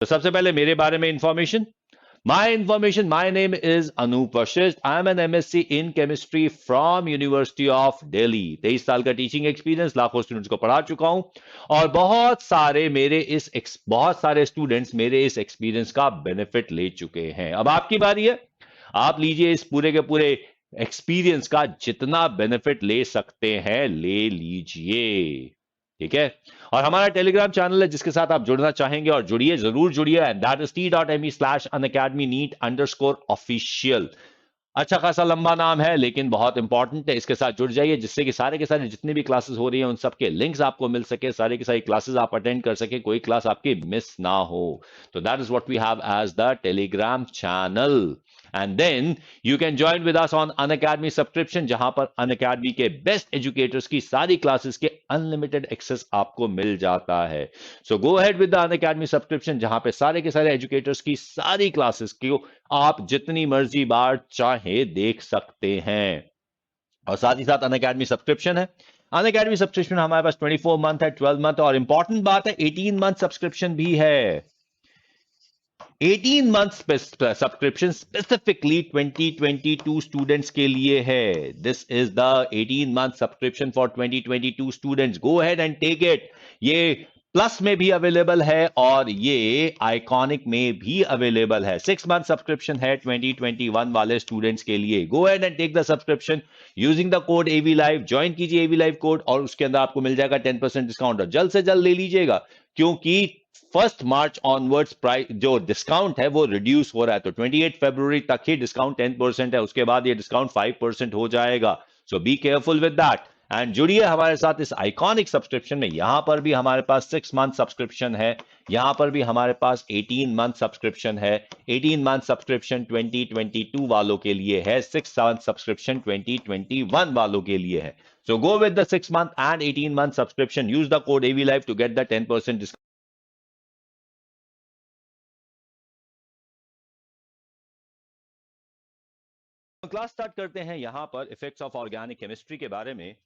तो सबसे पहले मेरे बारे में information, my name is Anup Vashisht. I am an MSc in chemistry from University of Delhi. 23 साल का टीचिंग एक्सपीरियंस, लाखों स्टूडेंट्स को पढ़ा चुका हूं और बहुत सारे स्टूडेंट्स मेरे इस एक्सपीरियंस का बेनिफिट ले चुके हैं। अब आपकी बारी है, आप लीजिए इस पूरे के पूरे एक्सपीरियंस का जितना बेनिफिट ले सकते हैं ले लीजिए, ठीक है। और हमारा टेलीग्राम चैनल है जिसके साथ आप जुड़ना चाहेंगे और जुड़िए, जरूर जुड़िए, एंड दैट इज t.me/unacademy-neat_official। अच्छा खासा लंबा नाम है लेकिन बहुत इंपॉर्टेंट है, इसके साथ जुड़ जाइए जिससे कि सारे के सारे जितने भी क्लासेस हो रही हैं उन सबके लिंक्स आपको मिल सके, सारे की सारी क्लासेस आप अटेंड कर सके, कोई क्लास आपकी मिस ना हो। तो that is what we have as the Telegram channel. And then you can join with us on Unacademy subscription, जहां पर अनअकैडमी के बेस्ट एजुकेटर्स की सारी क्लासेस के अनलिमिटेड एक्सेस आपको मिल जाता है। So go ahead with the Unacademy subscription, जहां पे सारे के सारे एजुकेटर्स की सारी क्लासेस को आप जितनी मर्जी बार चाहे देख सकते हैं। और साथ ही साथ अनअकैडमी सब्सक्रिप्शन है, अनअकैडमी सब्सक्रिप्शन हमारे पास 24 मंथ है, 12 मंथ, और इंपॉर्टेंट बात है 18 मंथ सब्सक्रिप्शन भी है। 18 मंथ सब्सक्रिप्शन स्पेसिफिकली 2022 स्टूडेंट्स के लिए है। This is the 18 month subscription for 2022 students, go ahead and take it. ये प्लस में भी अवेलेबल है और ये आइकॉनिक में भी अवेलेबल है। 6 मंथ सब्सक्रिप्शन है 2021 वाले स्टूडेंट्स के लिए। Go ahead and take the subscription using the code AV Live, join कीजिए AV Live कोड और उसके अंदर आपको मिल जाएगा 10% डिस्काउंट। और जल्द से जल्द ले लीजिएगा क्योंकि 1 मार्च ऑनवर्ड्स प्राइस जो डिस्काउंट है वो रिड्यूस हो रहा है। तो 28 फरवरी तक ही डिस्काउंट 10% है, उसके बाद ये डिस्काउंट 5% हो जाएगा। So be careful with that and जुड़िए हमारे साथ इस आइकॉनिक सब्सक्रिप्शन में। यहां पर भी हमारे पास 6 मंथ सब्सक्रिप्शन है, यहां पर भी हमारे पास 18 मंथ सब्सक्रिप्शन है। 18 मंथ सब्सक्रिप्शन 2022 वालों के लिए है, 6 मंथ सब्सक्रिप्शन 2021 वालों के लिए है। So go with the 6 month and 18 month subscription. Use the code AV Live to get the 10% discount. Class start करते हैं यहां पर इफेक्ट्स ऑफ ऑर्गेनिक केमिस्ट्री के बारे में।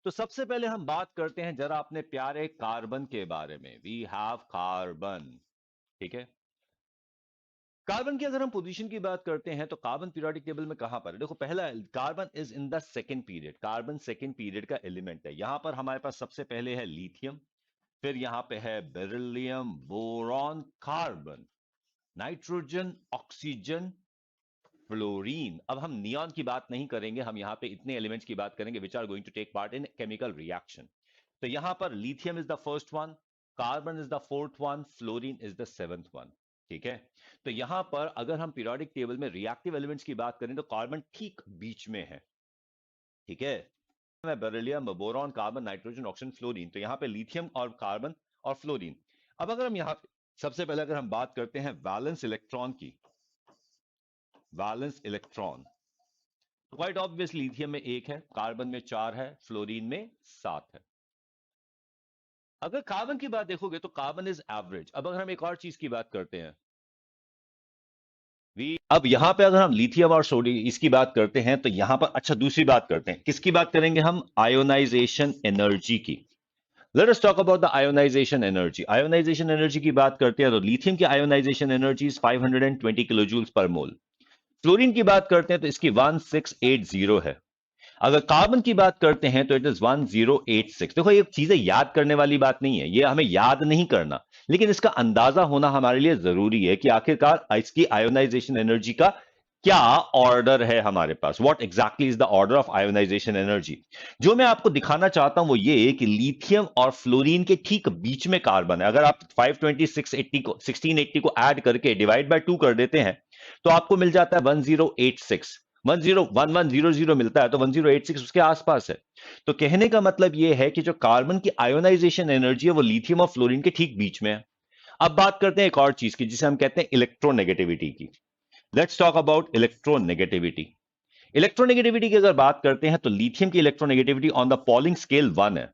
तो सबसे पहले हम बात करते हैं जरा अपने प्यारे कार्बन के बारे में। वी हैव कार्बन, ठीक है। कार्बन की अगर हम पोजीशन की बात करते हैं तो कार्बन पीरियोडिक टेबल में कहां पर है? देखो, पहला carbon is in the second period, carbon second period का एलिमेंट है। यहां पर हमारे पास सबसे पहले है लिथियम, फिर यहां पे है beryllium, boron, carbon, nitrogen, oxygen, fluorine. अब हम नियॉन की बात नहीं करेंगे, हम यहां पे इतने एलिमेंट्स की बात करेंगे which are going to take part in chemical reaction. तो यहां पर lithium is the first one, carbon is the fourth one, fluorine is the seventh one, ठीक है। तो यहां पर अगर हम पीरियोडिक टेबल में रिएक्टिव एलिमेंट्स की बात करें तो कार्बन ठीक बीच में है, ठीक है। Beryllium, boron, carbon, nitrogen, oxygen, fluorine. तो यहां पे लिथियम और कार्बन और फ्लोरीन। अब अगर हम यहां सबसे पहले अगर हम बात करते हैं वैलेंस इलेक्ट्रॉन की, वैलेंस इलेक्ट्रॉन, तो क्वाइट ऑब्वियस लिथियम में 1 है, कार्बन में 4 है, फ्लोरीन में 7 है। अगर कार्बन की बात देखोगे तो कार्बन इज एवरेज। अब अगर हम एक और चीज की बात करते हैं, अब यहां पे अगर हम लिथियम और सोडियम इसकी बात करते हैं तो यहां पर अच्छा दूसरी बात करते हैं, किसकी बात करेंगे हम? आयोनाइजेशन एनर्जी की। Let us talk about the ionisation energy. Ionisation energy की बात करते हैं तो लिथियम की ionisation energy 520 kilo joules per मोल। फ्लोरीन की बात करते हैं तो इसकी 1680 है। अगर कार्बन की बात करते हैं तो इट इज 1086। देखो, ये चीजें याद करने वाली बात नहीं है, ये हमें याद नहीं करना, लेकिन इसका अंदाजा होना हमारे लिए जरूरी है कि आखिरकार इसकी आयोनाइजेशन एनर्जी का क्या ऑर्डर है हमारे पास। What exactly is the order of ionisation energy? जो मैं आपको दिखाना चाहता हूं वो ये कि लिथियम और फ्लोरीन के ठीक बीच में कार्बन है। अगर आप 520 को ऐड करके डिवाइड बाय 2 कर देते हैं तो आपको मिल जाता है 1086। 1100 मिलता है, तो 1086 उसके आसपास है। तो कहने का मतलब यह है कि जो कार्बन की आयोनाइजेशन एनर्जी है वो लिथियम और फ्लोरीन के ठीक बीच में है। अब बात करते हैं एक और चीज की जिसे हम कहते हैं इलेक्ट्रोनेगेटिविटी की। Let's talk about electronegativity. Electronegativity की अगर बात करते हैं तो लिथियम की electronegativity on the polling scale 1 है,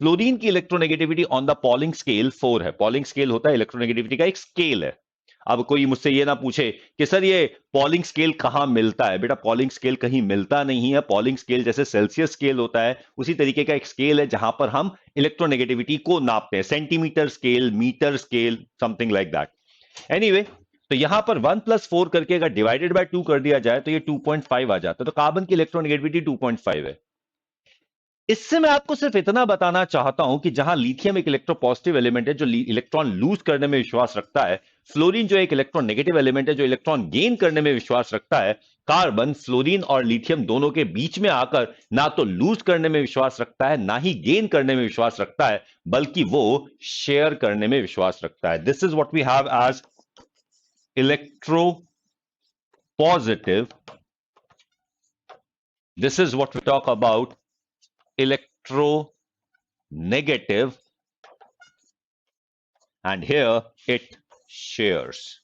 फ्लोरीन की electronegativity on the polling scale 4 है। पॉलिंग स्केल होता है इलेक्ट्रोनेगेटिविटी का एक स्केल है। अब कोई मुझसे ये ना पूछे कि सर ये पॉलिंग स्केल कहां मिलता है, बेटा पॉलिंग स्केल कहीं मिलता नहीं है। पॉलिंग स्केल जैसे सेल्सियस स्केल होता है उसी तरीके का एक स्केल है जहां पर हम इलेक्ट्रोनेगेटिविटी को नापते हैं, centimetre scale, metre scale, something like that. Anyway तो यहां पर 1+4 करके अगर डिवाइडेड बाय 2 कर दिया जाए तो ये 2.5 आ जाता है, तो कार्बन की इलेक्ट्रोनेगेटिविटी 2.5 है। इससे मैं आपको सिर्फ इतना बताना चाहता हूं कि जहां लिथियम एक इलेक्ट्रोपॉजिटिव एलिमेंट है जो इलेक्ट्रॉन लूज करने में विश्वास रखता है, फ्लोरीन जो एक इलेक्ट्रॉन नेगेटिव एलिमेंट है जो इलेक्ट्रॉन गेन करने में विश्वास रखता है, कार्बन फ्लोरीन और लिथियम दोनों के बीच में आकर ना तो लूज करने में विश्वास रखता है ना ही गेन करने में विश्वास रखता है, बल्कि वो शेयर करने में विश्वास रखता है। This is what we have as electro positive. This is what we talk about electronegative, and here it shares.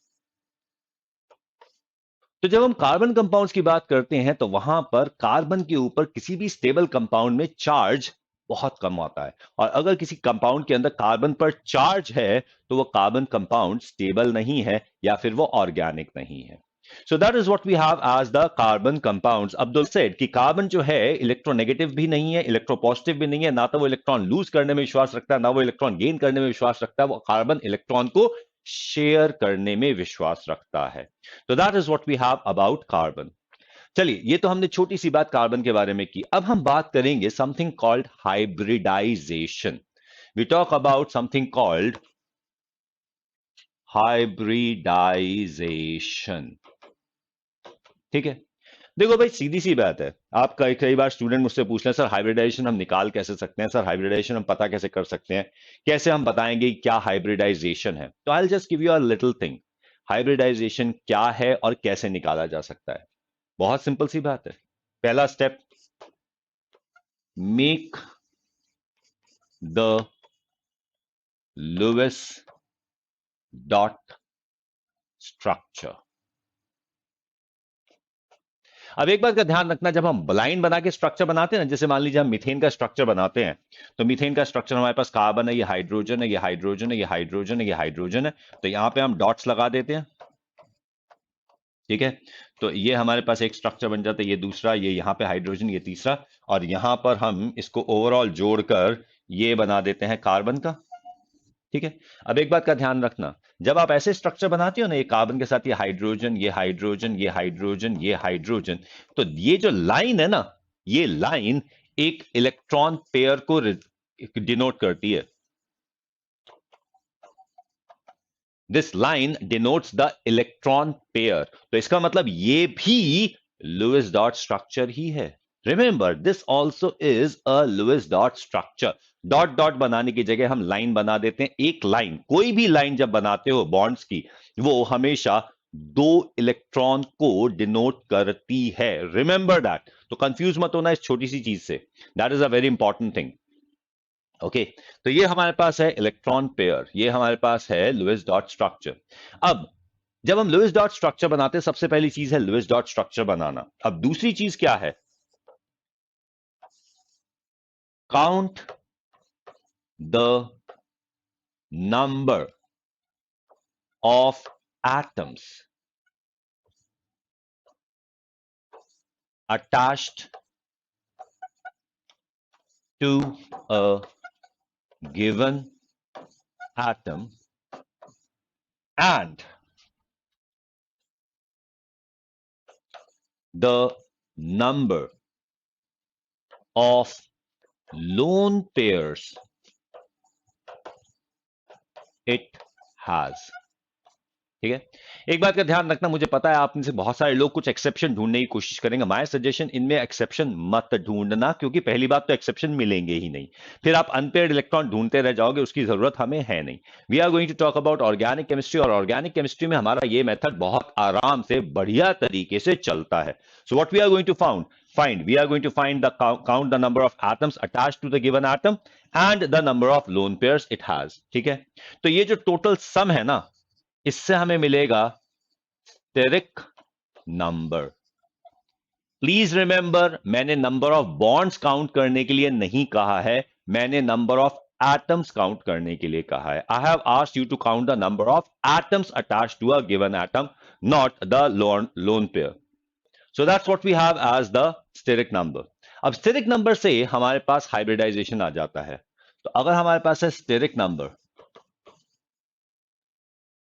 तो जब हम कार्बन कंपाउंड्स की बात करते हैं तो वहां पर कार्बन के ऊपर किसी भी स्टेबल कंपाउंड में चार्ज बहुत कम आता है, और अगर किसी कंपाउंड के अंदर कार्बन पर चार्ज है तो वो कार्बन कंपाउंड स्टेबल नहीं है या फिर वो ऑर्गेनिक नहीं है। So that is what we have as the carbon compounds. Abdul said कि कार्बन जो है इलेक्ट्रोनेगेटिव भी नहीं है, इलेक्ट्रोपॉजिटिव भी नहीं है, ना तो वो इलेक्ट्रॉन लूज करने में विश्वास रखता है ना वो इलेक्ट्रॉन गेन करने में विश्वास रखता है, वो कार्बन इलेक्ट्रॉन को शेयर करने में विश्वास रखता है। तो that is what we have about carbon. चलिए, ये तो हमने छोटी सी बात कार्बन के बारे में की। अब हम बात करेंगे something called hybridisation. We talk about something called hybridisation. ठीक है, देखो भाई सीधी सी बात है, आपका कई बार स्टूडेंट मुझसे पूछ रहे हैं सर हाइब्रिडाइजेशन हम निकाल कैसे सकते हैं, सर हाइब्रिडाइजेशन हम पता कैसे कर सकते हैं, कैसे हम बताएंगे क्या हाइब्रिडाइजेशन है। तो I will just give you a little thing, hybridisation क्या है और कैसे निकाला जा सकता है। बहुत सिंपल सी बात है। पहला step, make the Lewis dot structure. अब एक बात का ध्यान रखना, जब हम लाइन बना के स्ट्रक्चर बनाते हैं ना, जैसे मान लीजिए हम मीथेन का स्ट्रक्चर बनाते हैं, तो मीथेन का स्ट्रक्चर हमारे पास कार्बन है, ये हाइड्रोजन है, ये हाइड्रोजन है, ये हाइड्रोजन है, ये हाइड्रोजन है, तो यहां पे हम डॉट्स लगा देते हैं। ठीक है, तो ये हमारे पास एक स्ट्रक्चर बन जाता है, ये दूसरा, ये यहां पे हाइड्रोजन, ये तीसरा, और यहां पर हम इसको ओवरऑल जोड़कर ये बना देते हैं कार्बन का। ठीक है, अब एक बात का ध्यान रखना, जब आप ऐसे स्ट्रक्चर बनाते हो ना, ये कार्बन के साथ ये हाइड्रोजन, ये हाइड्रोजन, ये हाइड्रोजन, ये हाइड्रोजन, तो ये जो लाइन है ना, ये लाइन एक इलेक्ट्रॉन पेयर को डिनोट करती है। This line denotes the electron pair, तो इसका मतलब ये भी लुईस डॉट स्ट्रक्चर ही है। Remember this also is a Lewis dot structure. Dot dot बनाने की जगह हम लाइन बना देते हैं। एक लाइन, कोई भी लाइन जब बनाते हो बॉन्ड्स की, वो हमेशा दो इलेक्ट्रॉन को डिनोट करती है। रिमेंबर दैट, तो कंफ्यूज मत होना इस छोटी सी चीज से, that is a very important thing. Okay, तो ये हमारे पास है इलेक्ट्रॉन पेयर, ये हमारे पास है लुईस डॉट स्ट्रक्चर। अब जब हम लुईस डॉट स्ट्रक्चर बनाते हैं, सबसे पहली चीज है लुईस डॉट स्ट्रक्चर बनाना। अब दूसरी चीज क्या है, count the number of atoms attached to a given atom and the number of lone pairs it has। ठीक है, एक बात का ध्यान रखना, मुझे पता है आप में से बहुत सारे लोग कुछ एक्सेप्शन ढूंढने की कोशिश करेंगे। माय सजेशन, इनमें एक्सेप्शन मत ढूंढना, क्योंकि पहली बात तो एक्सेप्शन मिलेंगे ही नहीं, फिर आप अनपेयर्ड इलेक्ट्रॉन ढूंढते रह जाओगे, उसकी जरूरत हमें है नहीं। We are going to talk about organic chemistry, और ऑर्गेनिक केमिस्ट्री में हमारा ये मेथड बहुत आराम से बढ़िया तरीके से चलता है। So what we are going to find, we are going to find the count the number of atoms attached to the given atom and the number of lone pairs it has। ठीक है, तो ये जो total sum है ना, इससे हमें मिलेगा स्टेरिक नंबर। प्लीज रिमेंबर, मैंने नंबर ऑफ बॉन्ड्स काउंट करने के लिए नहीं कहा है, मैंने नंबर ऑफ एटम्स काउंट करने के लिए कहा है। I have asked you to count the number of atoms attached to a given atom, not the lone pair. So that's what we have as the steric number. अब steric number से हमारे पास hybridisation आ जाता है। तो अगर हमारे पास है स्टेरिक नंबर,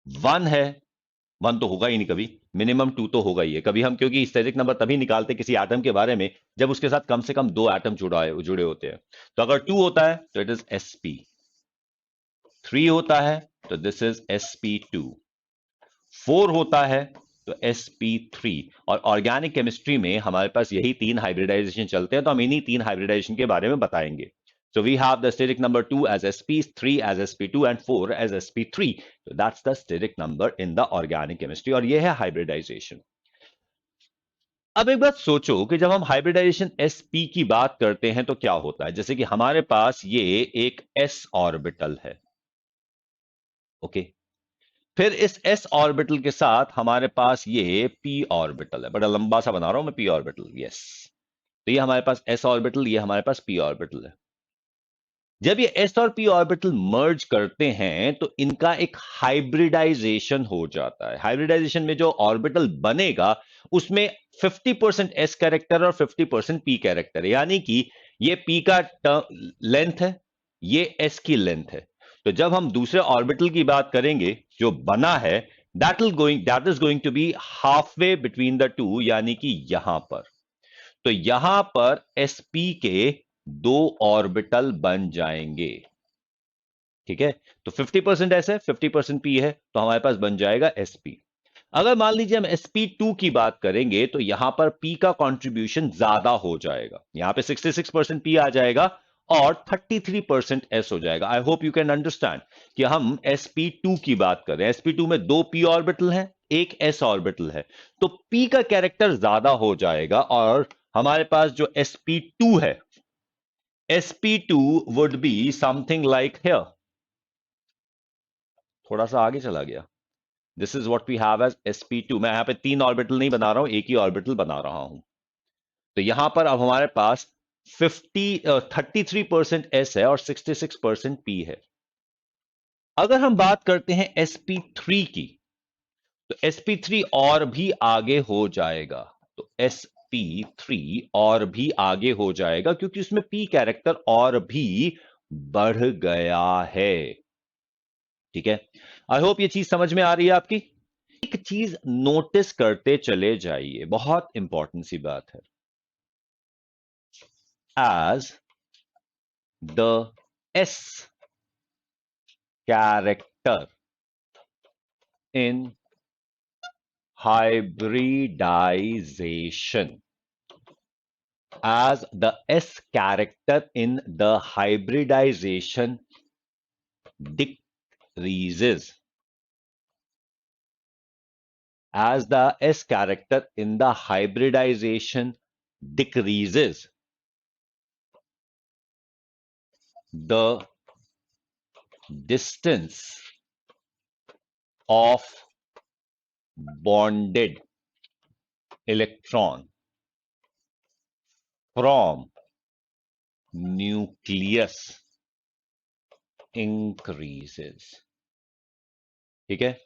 वन है, वन तो होगा ही नहीं कभी, मिनिमम टू तो होगा ही है कभी हम, क्योंकि स्टेरिक नंबर तभी निकालते किसी एटम के बारे में जब उसके साथ कम से कम दो एटम जुड़े होते हैं। तो अगर टू होता है तो इट इज sp, थ्री होता है तो दिस इज sp2, फोर होता है तो sp3। और ऑर्गेनिक केमिस्ट्री में हमारे पास यही तीन हाइब्रिडाइजेशन चलते हैं, तो हम इन्हीं तीन हाइब्रिडाइजेशन के बारे में बताएंगे। So we have the steric number 2 as sp, 3 as sp2 and 4 as sp3. So that's the steric number in the organic chemistry और ये है हाइब्रिडाइजेशन। अब एक बात सोचो कि जब हम हाइब्रिडाइजेशन sp की बात करते हैं तो क्या होता है। जैसे कि हमारे पास ये एक s ऑर्बिटल है, ओके, फिर इस s ऑर्बिटल के साथ हमारे पास ये p ऑर्बिटल है, बड़ा लंबा सा बना रहा हूं मैं p ऑर्बिटल, यस। तो ये हमारे पास s ऑर्बिटल, ये हमारे पास p ऑर्बिटल है। जब ये s और p ऑर्बिटल मर्ज करते हैं तो इनका एक हाइब्रिडाइजेशन हो जाता है। हाइब्रिडाइजेशन में जो ऑर्बिटल बनेगा उसमें 50% s कैरेक्टर और 50% p कैरेक्टर है, यानी कि ये p का लेंथ है, ये s की लेंथ है। तो जब हम दूसरे ऑर्बिटल की बात करेंगे जो बना है, that is going to be half way between the two, यानी कि यहां पर। तो यहां पर sp के दो ऑर्बिटल बन जाएंगे, ठीक है। तो 50% s है, 50% p है, तो हमारे पास बन जाएगा sp। अगर मान लीजिए हम sp2 की बात करेंगे तो यहां पर p का कंट्रीब्यूशन ज्यादा हो जाएगा, यहां पे 66% p आ जाएगा और 33% s हो जाएगा। I hope you can understand कि हम sp2 की बात कर रहे हैं। sp2 में दो p ऑर्बिटल हैं, एक s ऑर्बिटल है, तो p का कैरेक्टर ज्यादा हो जाएगा और हमारे पास जो sp2 है, sp2 would be something like here, थोड़ा सा आगे चला गया। This is what we have as sp2। मैं यहां पे तीन ऑर्बिटल नहीं बना रहा हूं, एक ही ऑर्बिटल बना रहा हूं। तो यहां पर अब हमारे पास 33% s है और 66% p है। अगर हम बात करते हैं sp3 की, तो sp3 और भी आगे हो जाएगा। तो sp3 और भी आगे हो जाएगा क्योंकि उसमें p कैरेक्टर और भी बढ़ गया है, ठीक है। आई होप ये चीज समझ में आ रही है आपकी। एक चीज नोटिस करते चले जाइए, बहुत इंपॉर्टेंट सी बात है। As the s character in hybridization, as the s character in the hybridization decreases, as the s character in the hybridization decreases, the distance of bonded electron from nucleus increases, ठीक है।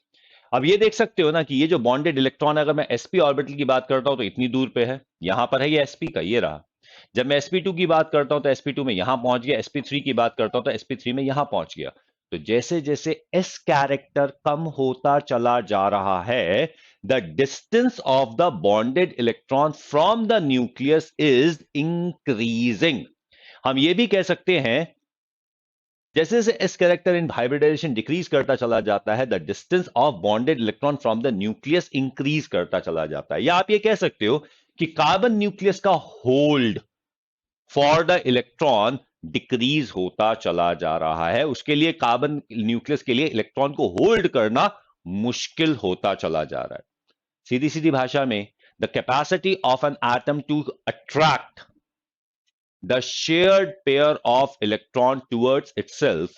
अब ये देख सकते हो ना कि ये जो बॉन्डेड इलेक्ट्रॉन, अगर मैं sp ऑर्बिटल की बात करता हूं तो इतनी दूर पे है, यहां पर है ये sp का, ये रहा। जब मैं sp2 की बात करता हूं तो sp2 में यहां पहुंच गया, sp3 की बात करता हूं तो sp3 में यहां पहुंच गया। तो जैसे जैसे s कैरेक्टर कम होता चला जा रहा है, the distance of the bonded electron from the nucleus is increasing. हम ये भी कह सकते हैं जैसे जैसे s character in hybridization decrease करता चला जाता है, the distance of bonded electron from the nucleus increase करता चला जाता है। या आप ये कह सकते हो कि कार्बन न्यूक्लियस का hold for the electron decrease होता चला जा रहा है, उसके लिए कार्बन न्यूक्लियस के लिए इलेक्ट्रॉन को होल्ड करना मुश्किल होता चला जा रहा है। सीधी सीधी भाषा में, the capacity of an atom to attract the shared pair of electron towards itself,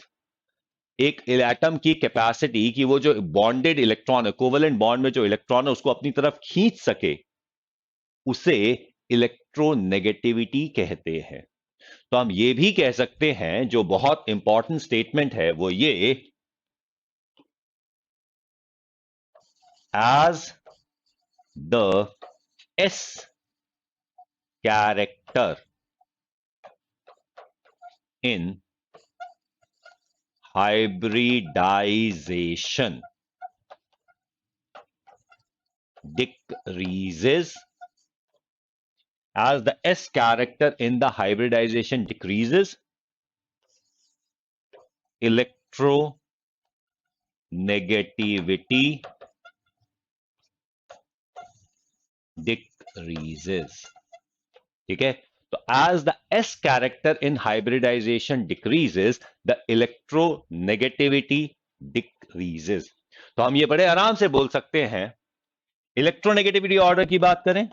एक एटम की कैपेसिटी कि वो जो बॉन्डेड इलेक्ट्रॉन है, कोवेलेंट बॉन्ड में जो इलेक्ट्रॉन है उसको अपनी तरफ खींच सके, उसे इलेक्ट्रोनेगेटिविटी कहते हैं। तो हम ये भी कह सकते हैं, जो बहुत इंपॉर्टेंट स्टेटमेंट है वो ये, as the s character in hybridization decreases, as the S character in the hybridization decreases, electronegativity decreases. ठीक है, तो as the S character in hybridization decreases, the electronegativity decreases. तो हम ये बड़े आराम से बोल सकते हैं, इलेक्ट्रोनेगेटिविटी ऑर्डर की बात करें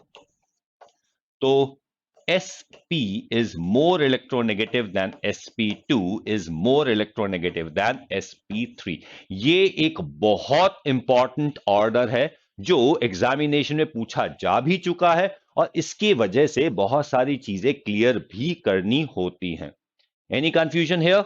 तो sp is more electronegative than sp2 is more electronegative than sp3. ये एक बहुत इंपॉर्टेंट ऑर्डर है जो एग्जामिनेशन में पूछा जा भी चुका है और इसकी वजह से बहुत सारी चीजें क्लियर भी करनी होती हैं. Any confusion here?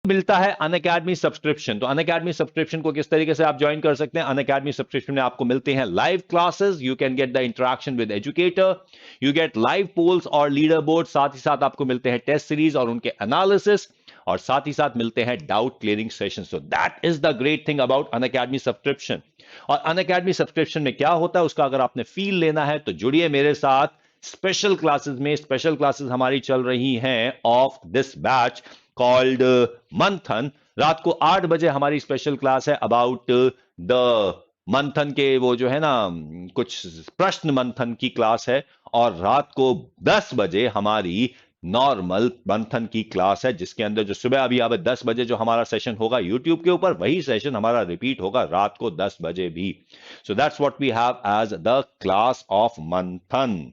मिलता है अनअकैडमी सब्सक्रिप्शन. तो अनअकैडमी सब्सक्रिप्शन को किस तरीके से आप ज्वाइन कर सकते हैं? अनअकैडमी सब्सक्रिप्शन में आपको मिलते हैं live classes, you can get the interaction with educator, you get live polls और लीडर बोर्ड, साथ ही साथ आपको मिलते हैं टेस्ट सीरीज और उनके एनालिसिस, और साथ ही साथ मिलते हैं doubt clearing session. So that is the great thing about Unacademy subscription. और अनअकैडमी सब्सक्रिप्शन में क्या होता है उसका अगर आपने फील लेना है तो जुड़िए मेरे साथ स्पेशल क्लासेस में. स्पेशल क्लासेस हमारी चल रही हैं ऑफ दिस बैच कॉल्ड मंथन. रात को 8 बजे हमारी स्पेशल क्लास है अबाउट द मंथन के वो जो है ना कुछ प्रश्न मंथन की क्लास है, और रात को 10 बजे हमारी नॉर्मल मंथन की क्लास है जिसके अंदर जो सुबह अभी अब 10 बजे जो हमारा सेशन होगा यूट्यूब के ऊपर वही सेशन हमारा रिपीट होगा रात को 10 बजे भी. So that's what we have as the class of Manthan.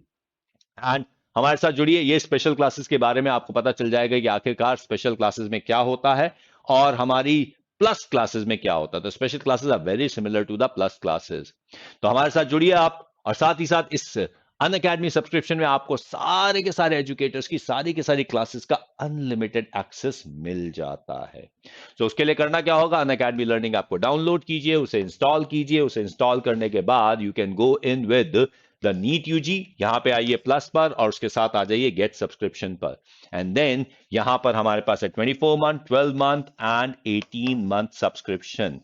And हमारे साथ जुड़िए, ये स्पेशल क्लासेस के बारे में आपको पता चल जाएगा कि आखिरकार स्पेशल क्लासेस में क्या होता है और हमारी प्लस क्लासेस में क्या होता है. तो special classes are very similar to the plus classes. तो हमारे साथ जुड़िए आप, और साथ ही साथ इस अनअकैडमी सब्सक्रिप्शन में आपको सारे के सारे एजुकेटर्स की सारी की सारी क्लासेस का अनलिमिटेड एक्सेस मिल जाता है. तो उसके लिए करना क्या होगा, अनअकैडमी लर्निंग आपको डाउनलोड कीजिए, उसे इंस्टॉल कीजिए. उसे इंस्टॉल करने के बाद you can go in with the NEET UG, यहां पे आइए प्लस पर और उसके साथ आ जाइए गेट सब्सक्रिप्शन पर. एंड देन यहां पर हमारे पास है 24 month, 12 month and 18 month subscription.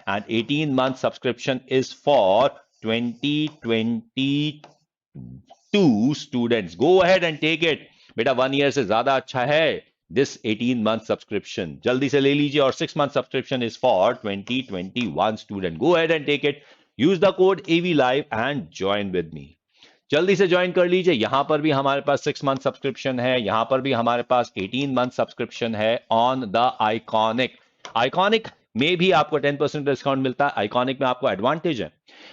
And 18 month subscription is for 2022 students. Go ahead and take it. बेटा 1 ईयर से ज्यादा अच्छा है दिस 18 मंथ सब्सक्रिप्शन, जल्दी से ले लीजिए. और 6 month subscription is for 2021 student. Go ahead and take it. Use the code AV Live and join with me. जल्दी से ज्वाइन कर लीजिए. यहां पर भी हमारे पास 6 मंथ सब्सक्रिप्शन है, यहां पर भी हमारे पास 18 मंथ सब्सक्रिप्शन है ऑन द आइकॉनिक. आइकॉनिक में भी आपको 10% डिस्काउंट मिलता है. आइकॉनिक में आपको एडवांटेज है,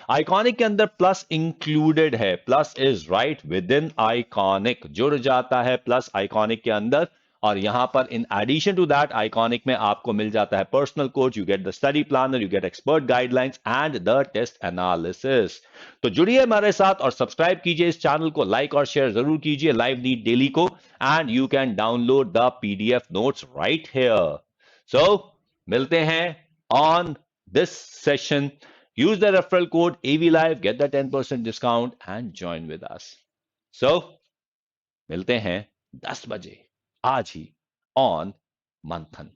आइकॉनिक के अंदर प्लस इंक्लूडेड है. Plus is right with in iconic, जुड़ जाता है प्लस आइकॉनिक के अंदर. और यहां पर in addition to that iconic में आपको मिल जाता है personal coach, you get the study planner, you get expert guidelines and the test analysis. तो जुड़िए हमारे साथ और सब्सक्राइब कीजिए इस चैनल को, लाइक और शेयर जरूर कीजिए लाइव नीट डेली को. And you can download the PDF notes right here. So मिलते हैं on this session. Use the referral code AV Live, get the 10% discount and join with us. So मिलते हैं 10 बजे आज ही on मंथन.